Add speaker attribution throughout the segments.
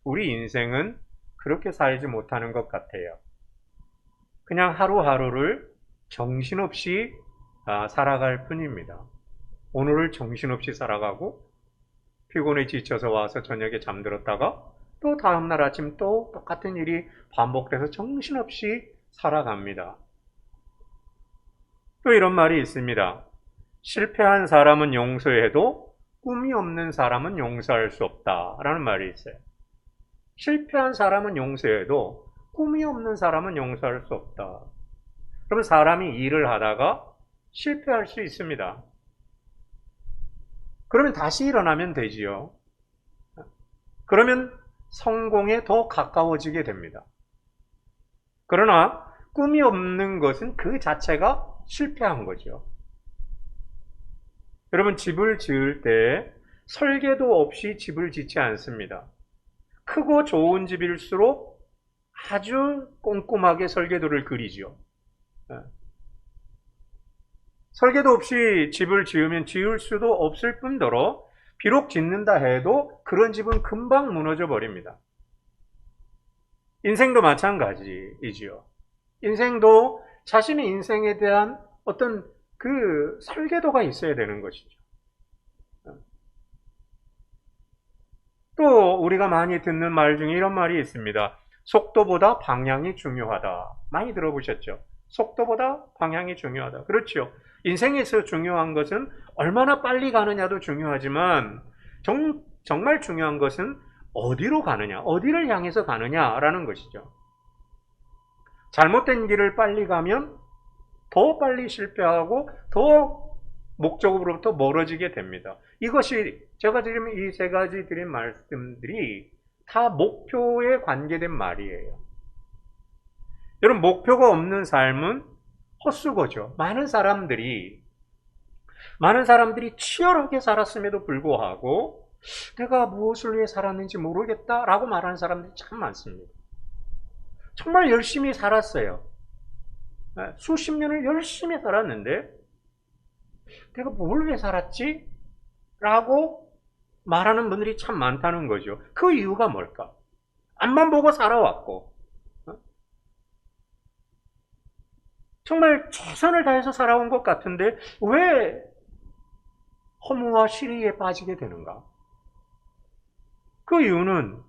Speaker 1: 우리 인생은 그렇게 살지 못하는 것 같아요. 그냥 하루하루를 정신없이 살아갈 뿐입니다. 오늘을 정신없이 살아가고 피곤해 지쳐서 와서 저녁에 잠들었다가 또 다음날 아침 또 똑같은 일이 반복돼서 정신없이 살아갑니다. 또 이런 말이 있습니다. 실패한 사람은 용서해도 꿈이 없는 사람은 용서할 수 없다라는 말이 있어요. 실패한 사람은 용서해도 꿈이 없는 사람은 용서할 수 없다. 그러면 사람이 일을 하다가 실패할 수 있습니다. 그러면 다시 일어나면 되지요. 그러면 성공에 더 가까워지게 됩니다. 그러나 꿈이 없는 것은 그 자체가 실패한 거죠. 여러분, 집을 지을 때 설계도 없이 집을 짓지 않습니다. 크고 좋은 집일수록 아주 꼼꼼하게 설계도를 그리죠. 설계도 없이 집을 지으면 지을 수도 없을 뿐더러 비록 짓는다 해도 그런 집은 금방 무너져 버립니다. 인생도 마찬가지이지요. 인생도 자신의 인생에 대한 어떤 그 설계도가 있어야 되는 것이죠. 또 우리가 많이 듣는 말 중에 이런 말이 있습니다. 속도보다 방향이 중요하다. 많이 들어보셨죠? 속도보다 방향이 중요하다. 그렇죠. 인생에서 중요한 것은 얼마나 빨리 가느냐도 중요하지만 정말 중요한 것은 어디로 가느냐, 어디를 향해서 가느냐라는 것이죠. 잘못된 길을 빨리 가면 더 빨리 실패하고 더 목적으로부터 멀어지게 됩니다. 이것이 제가 지금 이 세 가지 드린 말씀들이 다 목표에 관계된 말이에요. 여러분, 목표가 없는 삶은 헛수고죠. 많은 사람들이 치열하게 살았음에도 불구하고 내가 무엇을 위해 살았는지 모르겠다라고 말하는 사람들이 참 많습니다. 정말 열심히 살았어요. 수십 년을 열심히 살았는데 내가 뭘 위해 살았지? 라고 말하는 분들이 참 많다는 거죠. 그 이유가 뭘까? 앞만 보고 살아왔고 정말 최선을 다해서 살아온 것 같은데 왜 허무와 시리에 빠지게 되는가? 그 이유는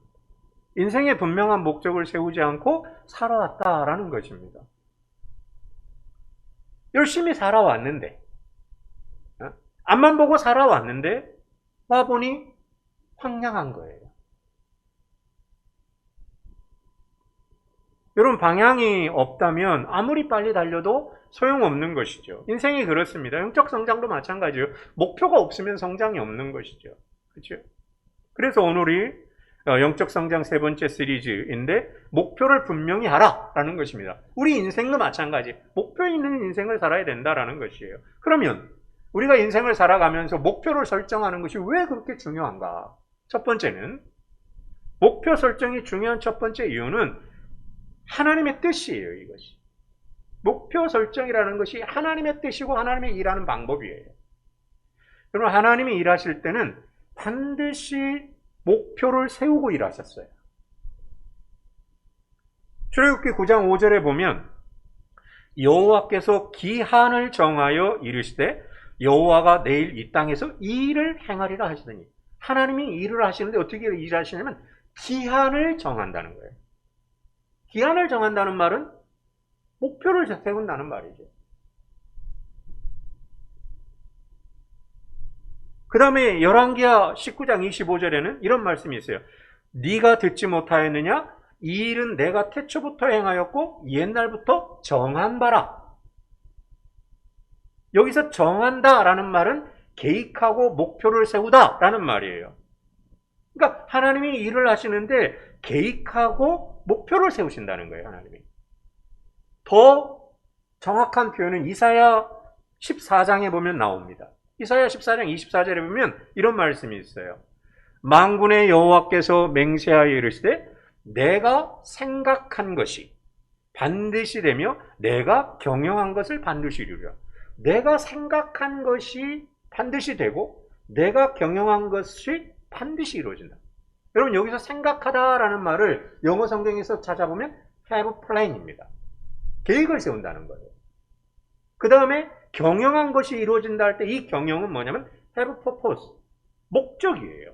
Speaker 1: 인생의 분명한 목적을 세우지 않고 살아왔다라는 것입니다. 열심히 살아왔는데 앞만 보고 살아왔는데 와보니 황량한 거예요. 여러분, 방향이 없다면 아무리 빨리 달려도 소용없는 것이죠. 인생이 그렇습니다. 영적 성장도 마찬가지예요. 목표가 없으면 성장이 없는 것이죠. 그렇죠? 그래서 오늘이 영적 성장 세 번째 시리즈인데 목표를 분명히 하라라는 것입니다. 우리 인생도 마찬가지. 목표 있는 인생을 살아야 된다라는 것이에요. 그러면 우리가 인생을 살아가면서 목표를 설정하는 것이 왜 그렇게 중요한가? 첫 번째는 목표 설정이 중요한 첫 번째 이유는 하나님의 뜻이에요. 이것이. 목표 설정이라는 것이 하나님의 뜻이고 하나님의 일하는 방법이에요. 그러면 하나님이 일하실 때는 반드시 목표를 세우고 일하셨어요. 출애굽기 9장 5절에 보면 여호와께서 기한을 정하여 이르시되 여호와가 내일 이 땅에서 이 일을 행하리라 하시더니 하나님이 일을 하시는데 어떻게 일하시냐면 기한을 정한다는 거예요. 기한을 정한다는 말은 목표를 세운다는 말이죠. 그 다음에 열왕기하 19장 25절에는 이런 말씀이 있어요. 네가 듣지 못하였느냐? 이 일은 내가 태초부터 행하였고 옛날부터 정한 바라. 여기서 정한다라는 말은 계획하고 목표를 세우다라는 말이에요. 그러니까 하나님이 일을 하시는데 계획하고 목표를 세우신다는 거예요. 하나님이. 더 정확한 표현은 이사야 14장에 보면 나옵니다. 이사야 14장 24절에 보면 이런 말씀이 있어요. 만군의 여호와께서 맹세하여 이르시되 내가 생각한 것이 반드시 되며 내가 경영한 것을 반드시 이루리라. 내가 생각한 것이 반드시 되고 내가 경영한 것이 반드시 이루어진다. 여러분 여기서 생각하다라는 말을 영어 성경에서 찾아보면 have plan입니다. 계획을 세운다는 거예요. 그 다음에 경영한 것이 이루어진다 할 때 이 경영은 뭐냐면 have purpose, 목적이에요.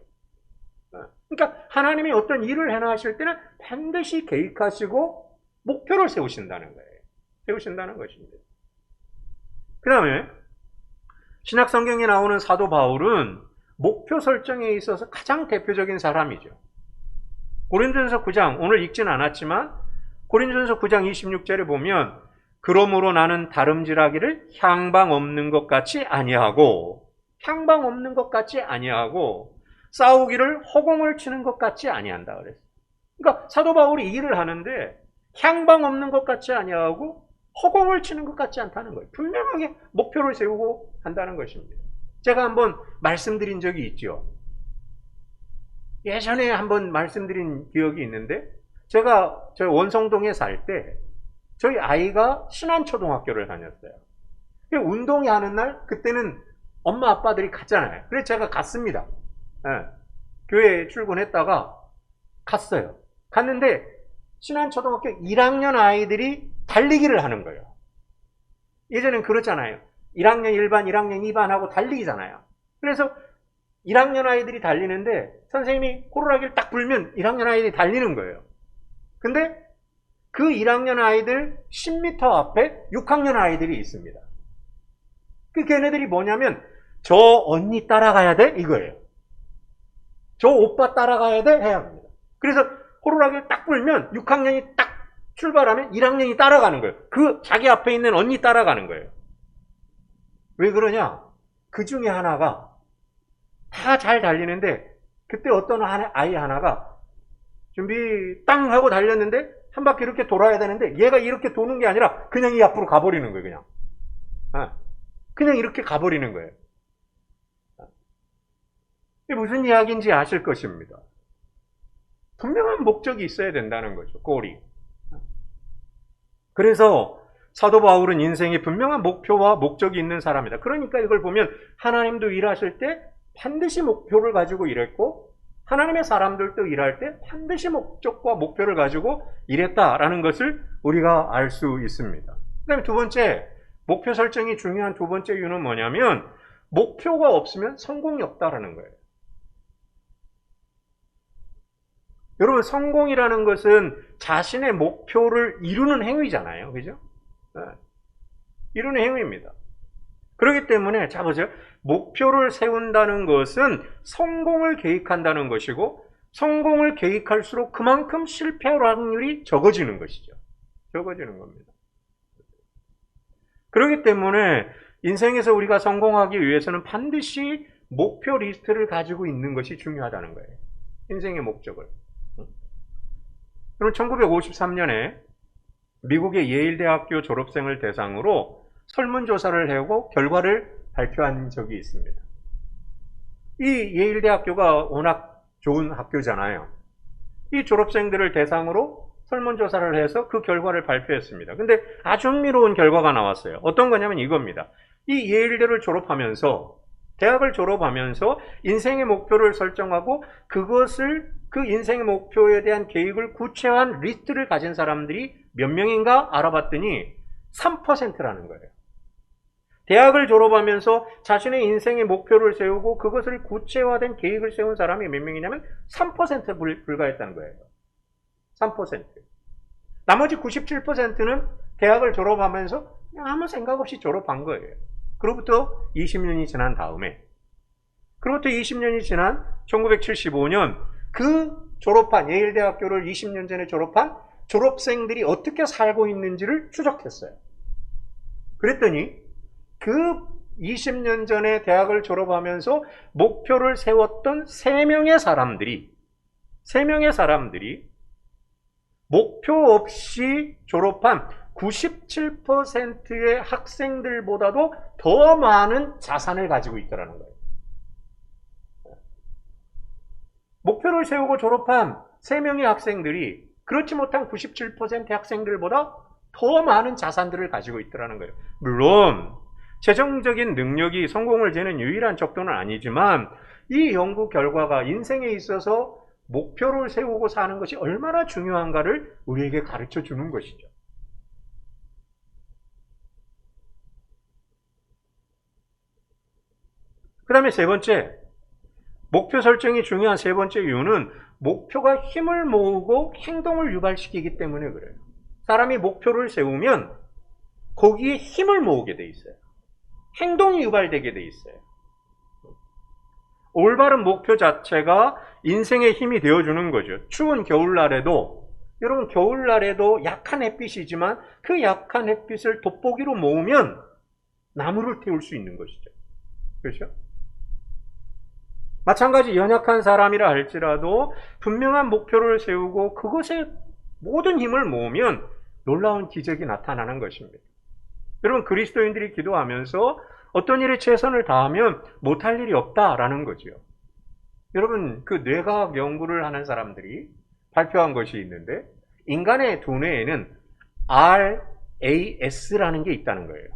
Speaker 1: 그러니까 하나님이 어떤 일을 해나 하실 때는 반드시 계획하시고 목표를 세우신다는 거예요. 세우신다는 것입니다. 그 다음에 신약 성경에 나오는 사도 바울은 목표 설정에 있어서 가장 대표적인 사람이죠. 고린도전서 9장, 오늘 읽지는 않았지만 고린도전서 9장 26절에 보면 그러므로 나는 다름질하기를 향방 없는 것 같이 아니하고 싸우기를 허공을 치는 것 같이 아니한다 그랬어요. 그러니까 사도 바울이 이 일을 하는데 향방 없는 것 같이 아니하고 허공을 치는 것 같지 않다는 거예요. 분명하게 목표를 세우고 한다는 것입니다. 제가 한번 말씀드린 적이 있죠. 예전에 한번 말씀드린 기억이 있는데 제가 저희 원성동에 살 때 저희 아이가 신안초등학교를 다녔어요. 운동회 하는 날 그때는 엄마 아빠들이 갔잖아요. 그래서 제가 갔습니다. 네. 교회에 출근했다가 갔어요. 갔는데 신안초등학교 1학년 아이들이 달리기를 하는 거예요. 예전엔 그렇잖아요. 1학년 1반, 1학년 2반 하고 달리기잖아요. 그래서 1학년 아이들이 달리는데 선생님이 호루라기를 딱 불면 1학년 아이들이 달리는 거예요. 근데 그 1학년 아이들 10m 앞에 6학년 아이들이 있습니다. 그 걔네들이 뭐냐면 저 언니 따라가야 돼? 이거예요. 저 오빠 따라가야 돼? 해야 합니다. 그래서 호루라기를 딱 불면 6학년이 딱 출발하면 1학년이 따라가는 거예요. 그 자기 앞에 있는 언니 따라가는 거예요. 왜 그러냐? 그 중에 하나가 다 잘 달리는데 그때 어떤 아이 하나가 준비 땅 하고 달렸는데 한 바퀴 이렇게 돌아야 되는데 얘가 이렇게 도는 게 아니라 그냥 이 앞으로 가버리는 거예요. 그냥 이렇게 가버리는 거예요. 이게 무슨 이야기인지 아실 것입니다. 분명한 목적이 있어야 된다는 거죠. 골이. 그래서 사도 바울은 인생에 분명한 목표와 목적이 있는 사람이다. 그러니까 이걸 보면 하나님도 일하실 때 반드시 목표를 가지고 일했고 하나님의 사람들도 일할 때 반드시 목적과 목표를 가지고 일했다라는 것을 우리가 알 수 있습니다. 그 다음에 두 번째, 목표 설정이 중요한 두 번째 이유는 뭐냐면 목표가 없으면 성공이 없다라는 거예요. 여러분, 성공이라는 것은 자신의 목표를 이루는 행위잖아요. 그죠? 네. 이루는 행위입니다. 그렇기 때문에, 자, 보세요. 목표를 세운다는 것은 성공을 계획한다는 것이고, 성공을 계획할수록 그만큼 실패할 확률이 적어지는 것이죠. 적어지는 겁니다. 그렇기 때문에, 인생에서 우리가 성공하기 위해서는 반드시 목표 리스트를 가지고 있는 것이 중요하다는 거예요. 인생의 목적을. 그럼 1953년에 미국의 예일대학교 졸업생을 대상으로 설문조사를 하고 결과를 발표한 적이 있습니다. 이 예일대학교가 워낙 좋은 학교잖아요. 이 졸업생들을 대상으로 설문조사를 해서 그 결과를 발표했습니다. 근데 아주 흥미로운 결과가 나왔어요. 어떤 거냐면 이겁니다. 이 예일대를 졸업하면서, 대학을 졸업하면서 인생의 목표를 설정하고 그것을, 그 인생의 목표에 대한 계획을 구체화한 리스트를 가진 사람들이 몇 명인가 알아봤더니 3%라는 거예요. 대학을 졸업하면서 자신의 인생의 목표를 세우고 그것을 구체화된 계획을 세운 사람이 몇 명이냐면 3%에 불과했다는 거예요. 3%. 나머지 97%는 대학을 졸업하면서 그냥 아무 생각 없이 졸업한 거예요. 그로부터 20년이 지난 다음에, 그로부터 20년이 지난 1975년 그 졸업한, 예일대학교를 20년 전에 졸업한 졸업생들이 어떻게 살고 있는지를 추적했어요. 그랬더니 그 20년 전에 대학을 졸업하면서 목표를 세웠던 3명의 사람들이 목표 없이 졸업한 97%의 학생들보다도 더 많은 자산을 가지고 있더라는 거예요. 목표를 세우고 졸업한 3명의 학생들이 그렇지 못한 97%의 학생들보다 더 많은 자산들을 가지고 있더라는 거예요. 물론 재정적인 능력이 성공을 재는 유일한 척도는 아니지만 이 연구 결과가 인생에 있어서 목표를 세우고 사는 것이 얼마나 중요한가를 우리에게 가르쳐 주는 것이죠. 그 다음에 세 번째, 목표 설정이 중요한 세 번째 이유는 목표가 힘을 모으고 행동을 유발시키기 때문에 그래요. 사람이 목표를 세우면 거기에 힘을 모으게 돼 있어요. 행동이 유발되게 돼 있어요. 올바른 목표 자체가 인생의 힘이 되어주는 거죠. 추운 겨울날에도, 여러분 겨울날에도 약한 햇빛이지만 그 약한 햇빛을 돋보기로 모으면 나무를 태울 수 있는 것이죠. 그렇죠? 마찬가지 연약한 사람이라 할지라도 분명한 목표를 세우고 그것에 모든 힘을 모으면 놀라운 기적이 나타나는 것입니다. 여러분 그리스도인들이 기도하면서 어떤 일에 최선을 다하면 못할 일이 없다라는 거죠. 여러분 그 뇌과학 연구를 하는 사람들이 발표한 것이 있는데 인간의 두뇌에는 RAS라는 게 있다는 거예요.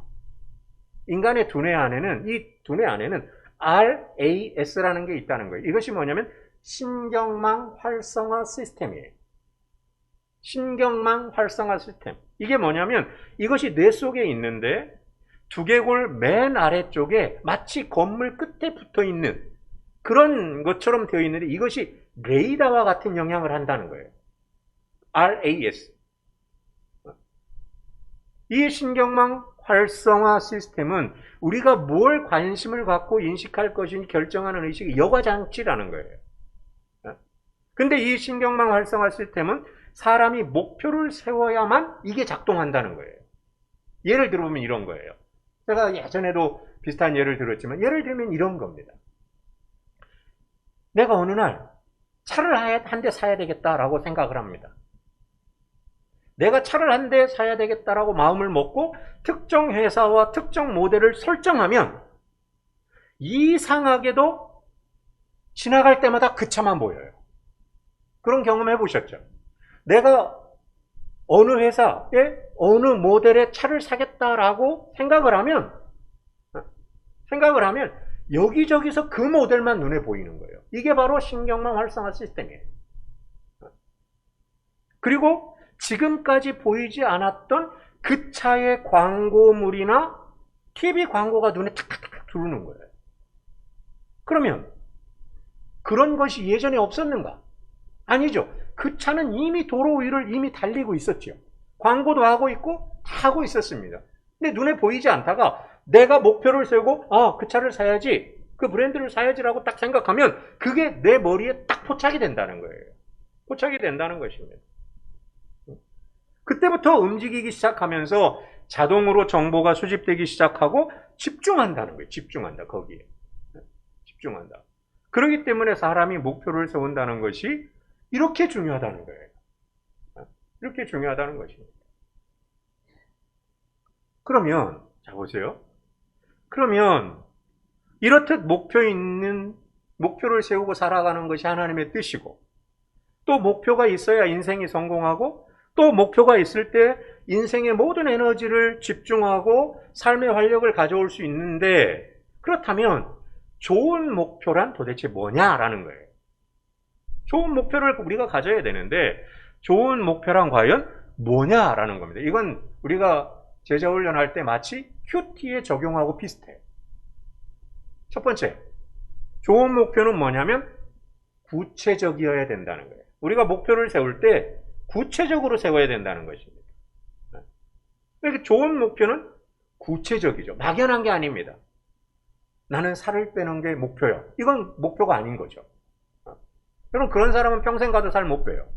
Speaker 1: 인간의 두뇌 안에는 이 두뇌 안에는 RAS라는 게 있다는 거예요. 이것이 뭐냐면 신경망 활성화 시스템이에요. 신경망 활성화 시스템. 이게 뭐냐면 이것이 뇌 속에 있는데 두개골 맨 아래쪽에 마치 건물 끝에 붙어 있는 그런 것처럼 되어 있는데 이것이 레이더와 같은 영향을 한다는 거예요. RAS. 이 신경망 활성화 시스템은 우리가 뭘 관심을 갖고 인식할 것인지 결정하는 의식이 여과장치라는 거예요. 근데 이 신경망 활성화 시스템은 사람이 목표를 세워야만 이게 작동한다는 거예요. 예를 들어보면 이런 거예요. 제가 예전에도 비슷한 예를 들었지만 예를 들면 이런 겁니다. 내가 어느 날 차를 한 대 사야 되겠다라고 생각을 합니다. 내가 차를 한 대 사야 되겠다라고 마음을 먹고 특정 회사와 특정 모델을 설정하면 이상하게도 지나갈 때마다 그 차만 보여요. 그런 경험 해보셨죠? 내가 어느 회사에 어느 모델의 차를 사겠다라고 생각을 하면 여기저기서 그 모델만 눈에 보이는 거예요. 이게 바로 신경망 활성화 시스템이에요. 그리고 지금까지 보이지 않았던 그 차의 광고물이나 TV 광고가 눈에 탁탁탁 들어오는 거예요. 그러면 그런 것이 예전에 없었는가? 아니죠. 그 차는 이미 도로 위를 이미 달리고 있었죠. 광고도 하고 있고 다 하고 있었습니다. 근데 눈에 보이지 않다가 내가 목표를 세우고 그 차를 사야지, 그 브랜드를 사야지라고 딱 생각하면 그게 내 머리에 딱 포착이 된다는 거예요. 포착이 된다는 것입니다. 그때부터 움직이기 시작하면서 자동으로 정보가 수집되기 시작하고 집중한다는 거예요. 집중한다. 거기에. 집중한다. 그렇기 때문에 사람이 목표를 세운다는 것이 이렇게 중요하다는 거예요. 이렇게 중요하다는 것입니다. 그러면 자 보세요. 그러면 이렇듯 목표를 세우고 살아가는 것이 하나님의 뜻이고 또 목표가 있어야 인생이 성공하고 또 목표가 있을 때 인생의 모든 에너지를 집중하고 삶의 활력을 가져올 수 있는데 그렇다면 좋은 목표란 도대체 뭐냐라는 거예요. 좋은 목표를 우리가 가져야 되는데 좋은 목표란 과연 뭐냐라는 겁니다. 이건 우리가 제자훈련할 때 마치 QT에 적용하고 비슷해요. 첫 번째, 좋은 목표는 뭐냐면 구체적이어야 된다는 거예요. 우리가 목표를 세울 때 구체적으로 세워야 된다는 것입니다. 그러니까 좋은 목표는 구체적이죠. 막연한 게 아닙니다. 나는 살을 빼는 게 목표야. 이건 목표가 아닌 거죠. 여러분 그런 사람은 평생 가도 살 못 빼요.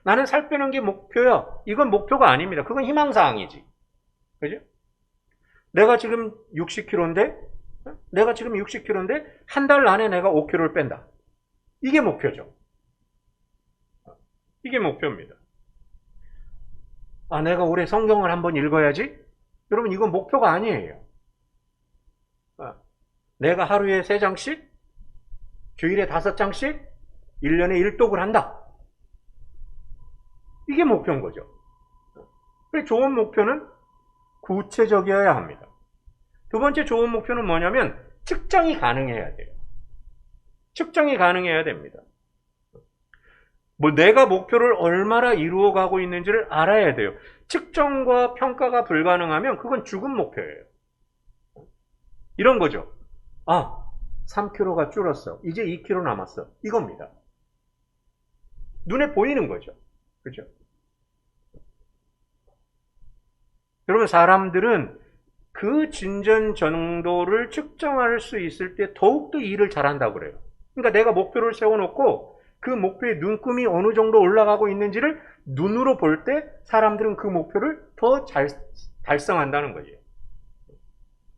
Speaker 1: 나는 살 빼는 게 목표야. 이건 목표가 아닙니다. 그건 희망사항이지. 그죠? 내가 지금 60kg인데 한 달 안에 내가 5kg를 뺀다. 이게 목표죠. 이게 목표입니다. 내가 올해 성경을 한번 읽어야지? 여러분 이건 목표가 아니에요. 내가 하루에 3장씩, 주일에 5장씩, 1년에 1독을 한다. 이게 목표인 거죠. 좋은 목표는 구체적이어야 합니다. 두 번째 좋은 목표는 뭐냐면 측정이 가능해야 돼요. 측정이 가능해야 됩니다. 뭐 내가 목표를 얼마나 이루어가고 있는지를 알아야 돼요. 측정과 평가가 불가능하면 그건 죽은 목표예요. 이런 거죠. 아, 3kg가 줄었어. 이제 2kg 남았어. 이겁니다. 눈에 보이는 거죠. 그죠? 여러분, 사람들은 그 진전 정도를 측정할 수 있을 때 더욱더 일을 잘한다고 그래요. 그러니까 내가 목표를 세워놓고 그 목표의 눈금이 어느 정도 올라가고 있는지를 눈으로 볼 때 사람들은 그 목표를 더 잘 달성한다는 거죠.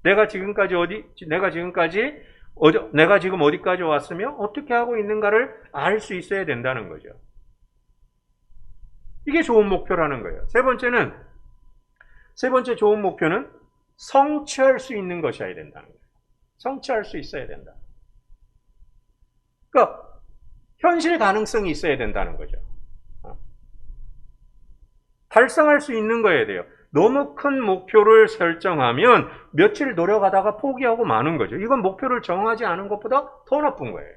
Speaker 1: 내가 지금 어디까지 왔으며 어떻게 하고 있는가를 알 수 있어야 된다는 거죠. 이게 좋은 목표라는 거예요. 세 번째 좋은 목표는 성취할 수 있는 것이어야 된다는 거예요. 성취할 수 있어야 된다. 그러니까 현실 가능성이 있어야 된다는 거죠. 달성할 수 있는 거여야 돼요. 너무 큰 목표를 설정하면 며칠 노력하다가 포기하고 마는 거죠. 이건 목표를 정하지 않은 것보다 더 나쁜 거예요.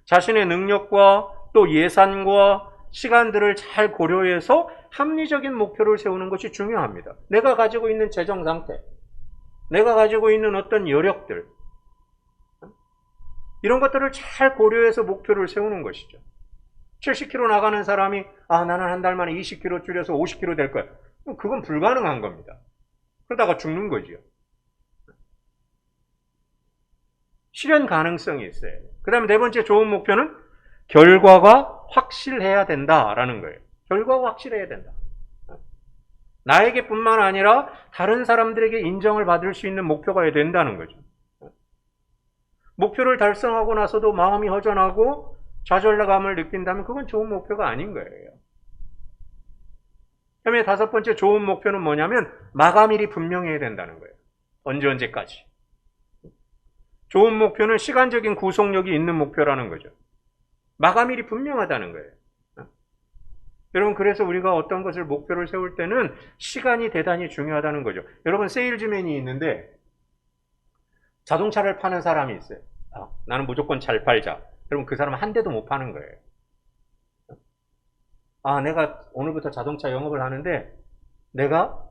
Speaker 1: 자신의 능력과 또 예산과 시간들을 잘 고려해서 합리적인 목표를 세우는 것이 중요합니다. 내가 가지고 있는 재정 상태, 내가 가지고 있는 어떤 여력들, 이런 것들을 잘 고려해서 목표를 세우는 것이죠. 70kg 나가는 사람이 나는 한 달 만에 20kg 줄여서 50kg 될 거야. 그건 불가능한 겁니다. 그러다가 죽는 거죠. 실현 가능성이 있어요. 그 다음에 네 번째 좋은 목표는 결과가 확실해야 된다라는 거예요. 결과가 확실해야 된다. 나에게뿐만 아니라 다른 사람들에게 인정을 받을 수 있는 목표가 해야 된다는 거죠. 목표를 달성하고 나서도 마음이 허전하고 좌절감을 느낀다면 그건 좋은 목표가 아닌 거예요. 그다음에 다섯 번째 좋은 목표는 뭐냐면 마감일이 분명해야 된다는 거예요. 언제까지. 좋은 목표는 시간적인 구속력이 있는 목표라는 거죠. 마감일이 분명하다는 거예요. 여러분, 그래서 우리가 어떤 것을 목표를 세울 때는 시간이 대단히 중요하다는 거죠. 여러분, 세일즈맨이 있는데 자동차를 파는 사람이 있어요. 나는 무조건 잘 팔자. 여러분, 그 사람은 한 대도 못 파는 거예요. 내가 오늘부터 자동차 영업을 하는데 내가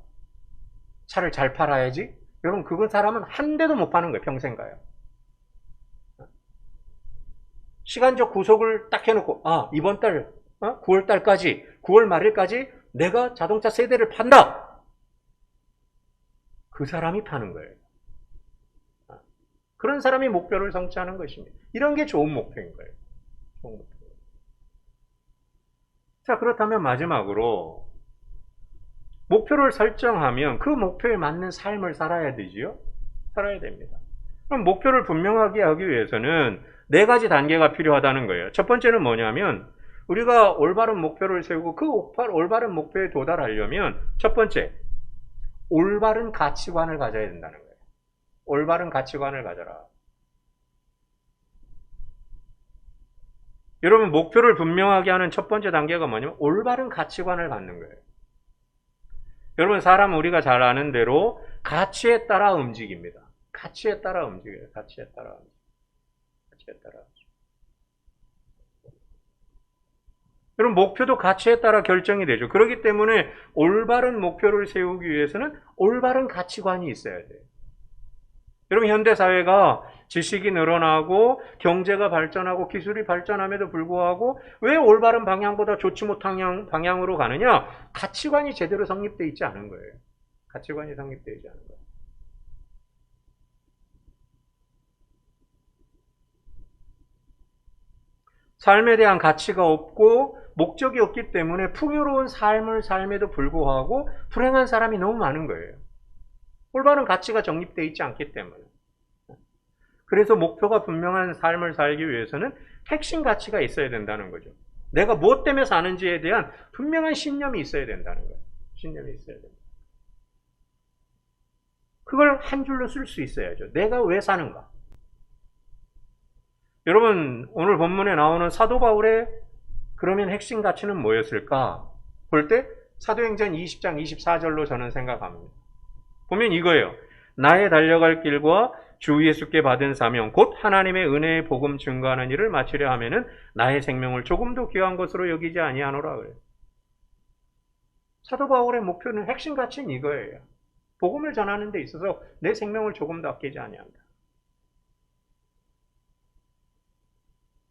Speaker 1: 차를 잘 팔아야지. 여러분, 그 사람은 한 대도 못 파는 거예요. 평생 가요. 시간적 구속을 딱 해놓고 이번 달 9월 달까지 9월 말일까지 내가 자동차 세대를 판다. 그 사람이 파는 거예요. 그런 사람이 목표를 성취하는 것입니다. 이런 게 좋은 목표인 거예요. 좋은 목표. 자, 그렇다면 마지막으로 목표를 설정하면 그 목표에 맞는 삶을 살아야 되지요? 살아야 됩니다. 그럼 목표를 분명하게 하기 위해서는 네 가지 단계가 필요하다는 거예요. 첫 번째는 뭐냐면 우리가 올바른 목표를 세우고 그 올바른 목표에 도달하려면 첫 번째, 올바른 가치관을 가져야 된다는 거예요. 올바른 가치관을 가져라. 여러분, 목표를 분명하게 하는 첫 번째 단계가 뭐냐면 올바른 가치관을 갖는 거예요. 여러분, 사람 우리가 잘 아는 대로 가치에 따라 움직입니다. 가치에 따라 움직여요. 가치에 따라 움직여요. 가치에 따라 움직여요. 여러분, 목표도 가치에 따라 결정이 되죠. 그렇기 때문에 올바른 목표를 세우기 위해서는 올바른 가치관이 있어야 돼요. 여러분, 현대사회가 지식이 늘어나고 경제가 발전하고 기술이 발전함에도 불구하고 왜 올바른 방향보다 좋지 못한 방향으로 가느냐? 가치관이 제대로 성립되어 있지 않은 거예요. 가치관이 성립되어 있지 않은 거예요. 삶에 대한 가치가 없고 목적이 없기 때문에 풍요로운 삶을 삶에도 불구하고 불행한 사람이 너무 많은 거예요. 올바른 가치가 정립되어 있지 않기 때문에. 그래서 목표가 분명한 삶을 살기 위해서는 핵심 가치가 있어야 된다는 거죠. 내가 무엇 때문에 사는지에 대한 분명한 신념이 있어야 된다는 거예요. 신념이 있어야 됩니다. 그걸 한 줄로 쓸 수 있어야죠. 내가 왜 사는가? 여러분, 오늘 본문에 나오는 사도 바울의 그러면 핵심 가치는 뭐였을까? 볼 때 사도행전 20장 24절로 저는 생각합니다. 보면 이거예요. 나의 달려갈 길과 주 예수께 받은 사명 곧 하나님의 은혜의 복음 증거하는 일을 마치려 하면은 나의 생명을 조금도 귀한 것으로 여기지 아니하노라 그래요. 사도 바울의 목표는 핵심 가치는 이거예요. 복음을 전하는 데 있어서 내 생명을 조금도 아끼지 아니한다.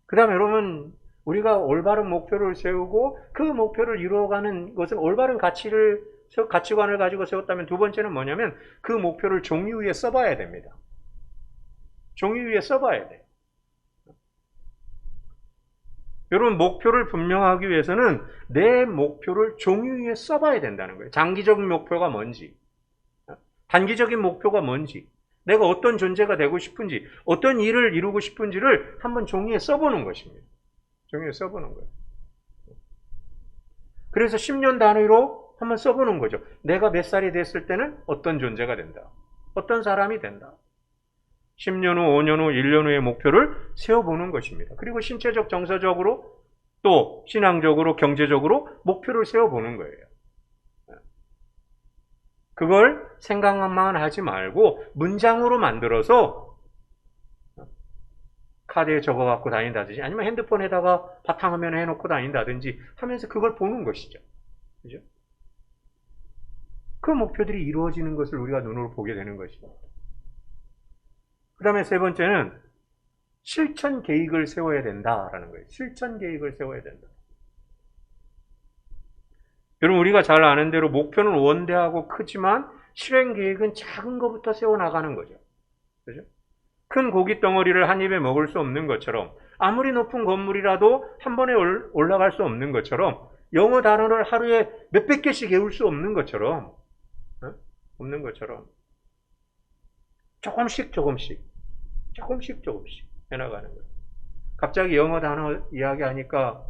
Speaker 1: 그 다음에 여러분, 우리가 올바른 목표를 세우고 그 목표를 이루어가는 것은 올바른 가치관을 가지고 세웠다면 두 번째는 뭐냐면 그 목표를 종이 위에 써봐야 됩니다. 종이 위에 써봐야 돼요. 여러분, 목표를 분명하기 위해서는 내 목표를 종이 위에 써봐야 된다는 거예요. 장기적인 목표가 뭔지, 단기적인 목표가 뭔지, 내가 어떤 존재가 되고 싶은지, 어떤 일을 이루고 싶은지를 한번 종이에 써보는 것입니다. 종이에 써보는 거예요. 그래서 10년 단위로 한번 써보는 거죠. 내가 몇 살이 됐을 때는 어떤 존재가 된다. 어떤 사람이 된다. 10년 후, 5년 후, 1년 후의 목표를 세워보는 것입니다. 그리고 신체적, 정서적으로, 또 신앙적으로, 경제적으로 목표를 세워보는 거예요. 그걸 생각만 하지 말고 문장으로 만들어서 카드에 적어갖고 다닌다든지 아니면 핸드폰에다가 바탕화면에 해놓고 다닌다든지 하면서 그걸 보는 것이죠. 그죠? 그 목표들이 이루어지는 것을 우리가 눈으로 보게 되는 것입니다. 그 다음에 세 번째는 실천 계획을 세워야 된다라는 거예요. 실천 계획을 세워야 된다. 여러분, 우리가 잘 아는 대로 목표는 원대하고 크지만 실행 계획은 작은 것부터 세워나가는 거죠. 그죠? 큰 고기 덩어리를 한 입에 먹을 수 없는 것처럼 아무리 높은 건물이라도 한 번에 올라갈 수 없는 것처럼 영어 단어를 하루에 몇백 개씩 외울 수 없는 것처럼 없는 것처럼 조금씩 해나가는 거예요. 갑자기 영어 단어 이야기하니까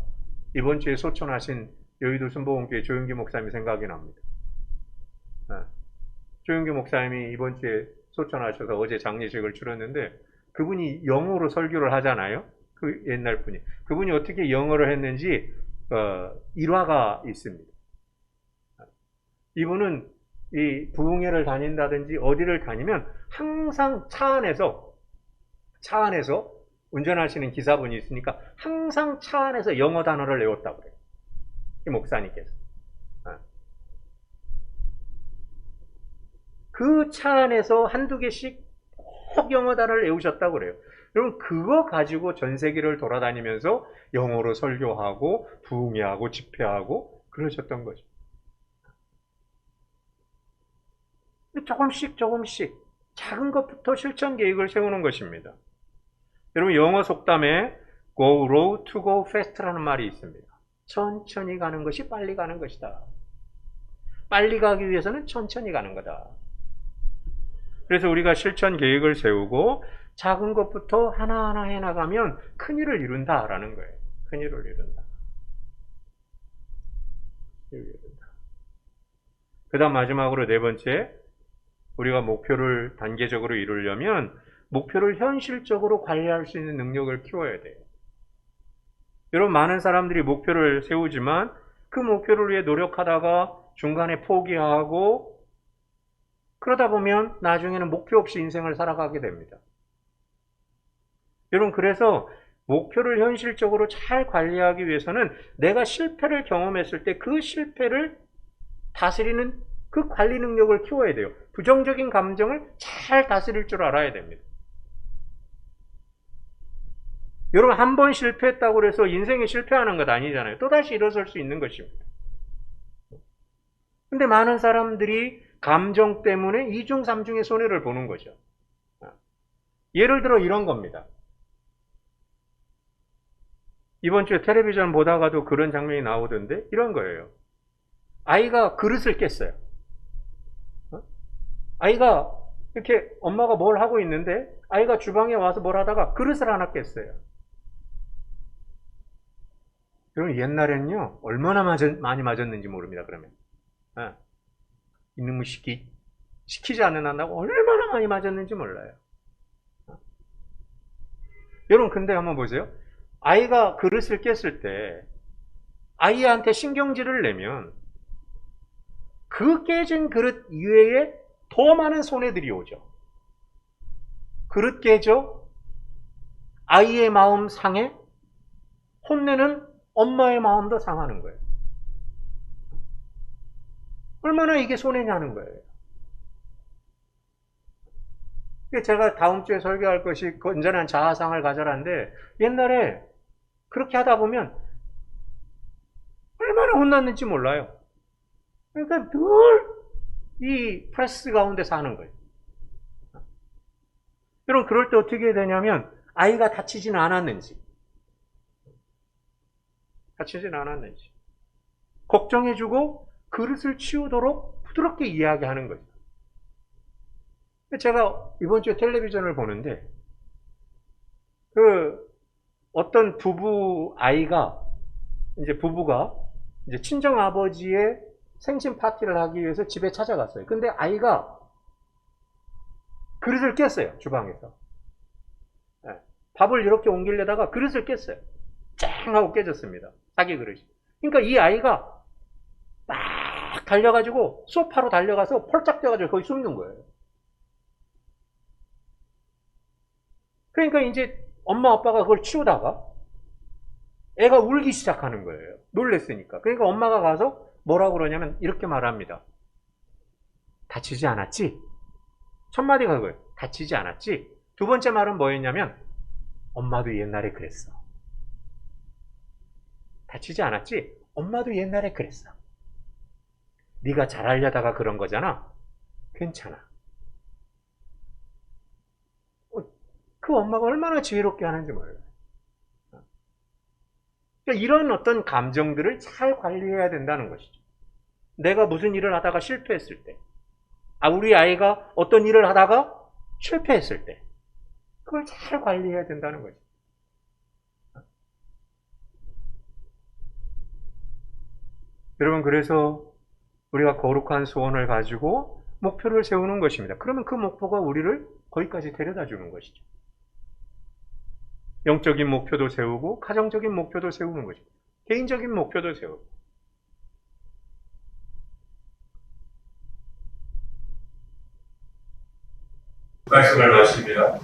Speaker 1: 이번 주에 소천하신 여의도 순복음교회 조윤기 목사님이 생각이 납니다. 조윤기 목사님이 이번 주에 소천하셔서 어제 장례식을 치렀는데 그분이 영어로 설교를 하잖아요. 그 옛날 분이. 그분이 어떻게 영어를 했는지 일화가 있습니다. 이분은 이 부흥회를 다닌다든지 어디를 다니면 항상 차 안에서 운전하시는 기사분이 있으니까 항상 차 안에서 영어 단어를 외웠다고 그래요. 이 목사님께서. 그 차 안에서 한두 개씩 꼭 영어 단어를 외우셨다고 그래요. 여러분, 그거 가지고 전 세계를 돌아다니면서 영어로 설교하고 부흥회하고 집회하고 그러셨던 거죠. 조금씩 작은 것부터 실천 계획을 세우는 것입니다. 여러분, 영어 속담에 go slow to go fast라는 말이 있습니다. 천천히 가는 것이 빨리 가는 것이다. 빨리 가기 위해서는 천천히 가는 거다. 그래서 우리가 실천 계획을 세우고 작은 것부터 하나하나 해나가면 큰일을 이룬다라는 거예요. 큰일을 이룬다. 그 다음 마지막으로 네 번째, 우리가 목표를 단계적으로 이루려면 목표를 현실적으로 관리할 수 있는 능력을 키워야 돼요. 여러분, 많은 사람들이 목표를 세우지만 그 목표를 위해 노력하다가 중간에 포기하고 그러다 보면 나중에는 목표 없이 인생을 살아가게 됩니다. 여러분, 그래서 목표를 현실적으로 잘 관리하기 위해서는 내가 실패를 경험했을 때 그 실패를 다스리는 그 관리 능력을 키워야 돼요. 부정적인 감정을 잘 다스릴 줄 알아야 됩니다. 여러분, 한 번 실패했다고 해서 인생이 실패하는 것 아니잖아요. 또다시 일어설 수 있는 것입니다. 근데 많은 사람들이 감정 때문에 2중, 3중의 손해를 보는 거죠. 예를 들어 이런 겁니다. 이번 주에 텔레비전 보다가도 그런 장면이 나오던데 이런 거예요. 아이가 그릇을 깼어요. 아이가 이렇게 엄마가 뭘 하고 있는데 아이가 주방에 와서 뭘 하다가 그릇을 하나 깼어요. 여러분, 옛날에는요 얼마나 많이 맞았는지 모릅니다. 그러면 이놈의 시키지 않는 한다고 얼마나 많이 맞았는지 몰라요. 여러분, 근데 한번 보세요. 아이가 그릇을 깼을 때 아이한테 신경질을 내면 그 깨진 그릇 이외에 더 많은 손해들이 오죠. 그릇 깨져? 아이의 마음 상해? 혼내는 엄마의 마음도 상하는 거예요. 얼마나 이게 손해냐는 거예요. 제가 다음 주에 설교할 것이 건전한 자아상을 가져라는데 옛날에 그렇게 하다 보면 얼마나 혼났는지 몰라요. 그러니까 늘 이 프레스 가운데 사는 거예요. 여러분 그럴 때 어떻게 해야 되냐면 아이가 다치진 않았는지 걱정해주고 그릇을 치우도록 부드럽게 이야기하는 거죠. 제가 이번 주에 텔레비전을 보는데 어떤 부부가 이제 친정 아버지의 생신 파티를 하기 위해서 집에 찾아갔어요. 근데 아이가 그릇을 깼어요, 주방에서. 네. 밥을 이렇게 옮기려다가 그릇을 깼어요. 쨍 하고 깨졌습니다. 자기 그릇이. 그러니까 이 아이가 막 달려가지고 소파로 달려가서 펄짝 뛰어가지고 거기 숨는 거예요. 그러니까 이제 엄마 아빠가 그걸 치우다가 애가 울기 시작하는 거예요. 놀랬으니까. 그러니까 엄마가 가서 뭐라고 그러냐면 이렇게 말합니다. 다치지 않았지? 첫 마디가 그거예요. 다치지 않았지? 두 번째 말은 뭐였냐면 엄마도 옛날에 그랬어. 다치지 않았지? 엄마도 옛날에 그랬어. 네가 잘하려다가 그런 거잖아. 괜찮아. 그 엄마가 얼마나 지혜롭게 하는지 몰라요. 그러니까 이런 어떤 감정들을 잘 관리해야 된다는 것이죠. 내가 무슨 일을 하다가 실패했을 때, 우리 아이가 어떤 일을 하다가 실패했을 때, 그걸 잘 관리해야 된다는 거죠. 여러분, 그래서 우리가 거룩한 소원을 가지고 목표를 세우는 것입니다. 그러면 그 목표가 우리를 거기까지 데려다 주는 것이죠. 영적인 목표도 세우고 가정적인 목표도 세우는 것입니다. 개인적인 목표도 세우고. 말씀을 마칩니다.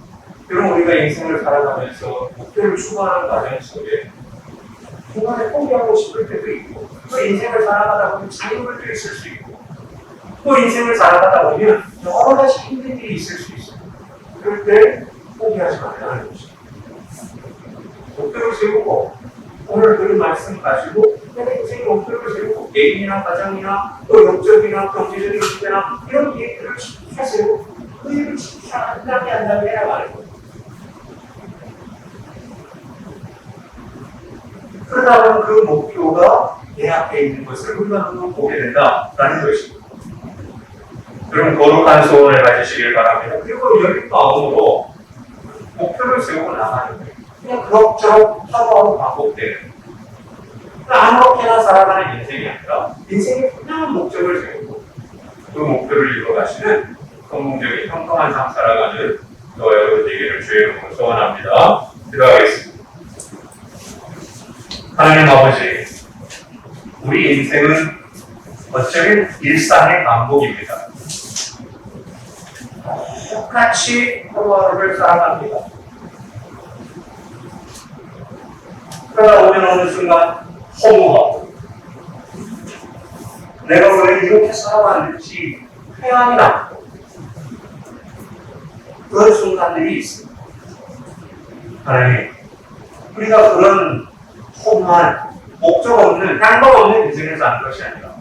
Speaker 1: 여러분, 우리가 인생을 살아가면서 목표를 추구하는 과정 속에 중간에 포기하고 싶을 때도 있고, 또 인생을 살아가다 보면 자유를 있을 수 있고, 또 인생을 살아가다 보면 여러 가지 힘든 일이 있을 수 있어요. 그럴 때 포기하지 말라는 것이죠. 목표를 세우고, 오늘 그 말씀 가지고 내가 인생의 목표를 세우고, 개인이나 가정이나 또 영적이나 경제적인 문제나 이런 계획들을 잘 세우고 그 일을 잘 한 단계 해나가는 거예요. 그러다 보면 그 목표가 내 앞에 있는 것을 우리가 눈으로 보게 된다라는 것입니다. 여러분, 거룩한 소원을 가지시길 바랍니다. 그리고 열린 마음으로 목표를 세우고 나가는 거예요. 그냥 그럭저럭 사고하고 반복되는, 아무렇게나 살아가는 인생이 아니라 인생의 분명한 목적을 세우고 그 목표를 이루어가시는 성공적인 평범한 삶 살아가는 저와 여러분 되기를 주의 이름으로 소원합니다. 기도하겠습니다. 하나님 아버지, 우리 인생은 어쩌면 일상의 반복입니다. 똑같이 하루하루를 살아갑니다. 그러다 보면 어느 순간 허무하고 내가 왜 이렇게 살아왔는지 회한이 남고 그런 순간들이 있습니다. 하나님, 우리가 그런 허무한 목적 없는 향방 없는 인생을 사는 것이 아니라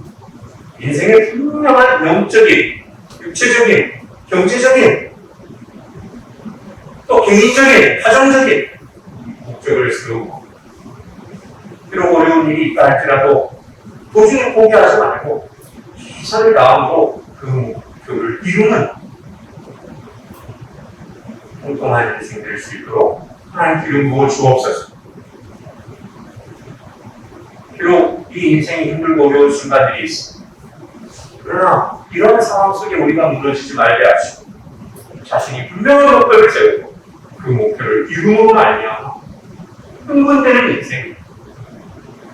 Speaker 1: 인생의 분명한 영적인, 육체적인, 경제적인, 또 개인적인, 가정적인 목적을 세우고, 비록 어려운 일이 있다 할지라도 도중에 포기하지 말고 최선을 다함으로 그 목표를 이루는 통통한 인생 될 수 있도록 하나님 기름 부어 주옵소서. 비록 이 인생이 힘들고 어려운 순간들이 있습니다. 그러나 이런 상황 속에 우리가 무너지지 말게 하시고 자신이 분명한 목표를 세우고 그 목표를 이루므로 말미암아 흥분되는 인생,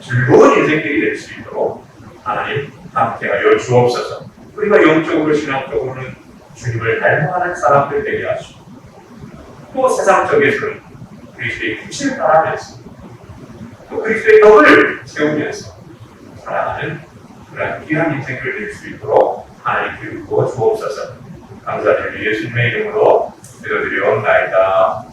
Speaker 1: 즐거운 인생들이 될 수 있도록 하나님 함께하여 주옵소서. 우리가 영적으로 신학적으로는 주님을 닮아가는 사람들 되게 하시고
Speaker 2: 또 세상적에서는 그리스도의 빛을 발하면서 또 그리스도의 덕을 세우면서 살아가는 그런 귀한 인생을 낼 수 있도록 하나님 기울고 주옵소서. 감사드리며 예수님의 이름으로 기도드리옵나이다.